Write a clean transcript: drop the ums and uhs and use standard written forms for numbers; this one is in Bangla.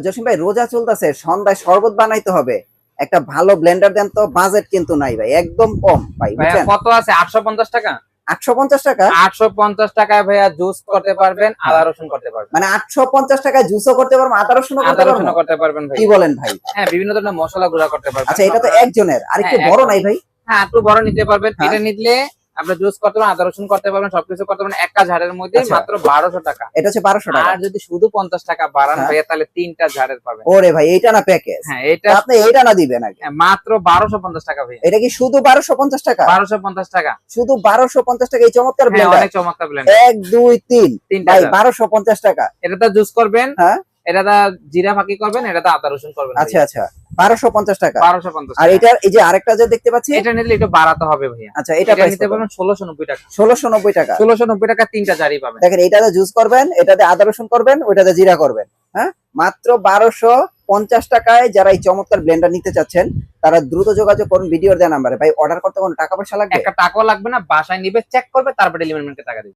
জসিম ভাই রোজা চলতেছে, সন্ধ্যায় শরবত বানাইতে হবে, একটা ভালো ব্লেন্ডার দেন তো। বাজেট কিন্তু নাই ভাই, একদম কম ভাই, ভাইয়া বুঝছেন? কত আছে? 850 টাকা। 850 টাকা? 850 টাকায় ভাইয়া জুস করতে পারবেন, আদা রসুন করতে পারবেন। মানে 850 টাকায় জুসও করতে পারবো, আদা রসুনও করতে আদা পারবো? রসুন করতে পারবেন ভাই। কি বলেন ভাই? হ্যাঁ, বিভিন্ন ধরনের মশলা গুঁড়া করতে পারবেন। আচ্ছা, এটা তো একজনের, আর একটু হ্যাঁ, বড় একদম। নাই ভাই? হ্যাঁ, একটু বড় নিতে পারবেন। হ্যাঁ। এটা নিলে আপনি জুস করতে পারবেন, আদা রসুন করতে পারবেন, সবকিছু করতে পারবেন একটা ঝাড়ের মধ্যে। আচ্ছা। মাত্র 1200 টাকা। এটা হচ্ছে 1200 টাকা। আর যদি শুধু 50 টাকা বাড়ান হ্যাঁ। ভাইয়া, তাহলে 3টা ঝাড়ের পাবেন। ওরে ভাই, এইটা না প্যাকেজ? হ্যাঁ, এটা আপনি এইটা না দিবেন আগে। মাত্র 1250 টাকা ভাইয়া। এটা কি শুধু 1250 টাকা? 1250 টাকা। শুধু 1250 টাকা এই চমৎকার হ্যাঁ, ব্লেন্ডার? অনেক চমৎকার ব্লেন্ডার। 1 2 3 তিনটা ভাই, ঝাড়। 1250 টাকা। এটাতে জুস করবেন, হ্যাঁ। এটাতে জিরা ফাঁকি করবেন, এটাতে আদা রসুন করবেন। আচ্ছা আচ্ছা, 1250 টাকা। 1250 আর টাকা। এটার এই যে আরেকটা যে দেখতে পাচ্ছি, এটা নিলে একটু বাড়াতে হবে ভাইয়া। আচ্ছা, এটা এটা প্রাইস নিতে কত? পারবেন 1690 টাকা। 1690 টাকা। 1690 টাকা 3টা জারি পাবেন। দেখেন, এটাতে জুস করবেন, এটাতে আদা রসুন করবেন, ওইটাতে জিরা করবেন। হ্যাঁ, মাত্র 1250 টাকায় যারা এই চমৎকার ব্লেন্ডার নিতে চাচ্ছেন, তারা দ্রুত যোগাযোগ করুন ভিডিওর দেওয়া নাম্বারে। ভাই, অর্ডার করতে কোনো টাকা পয়সা লাগবে? একটা টাকাও লাগবে না, বাসায় নিবে, চেক করবে, তারপরে ডেলিভারি ম্যানকে টাকা দিবে।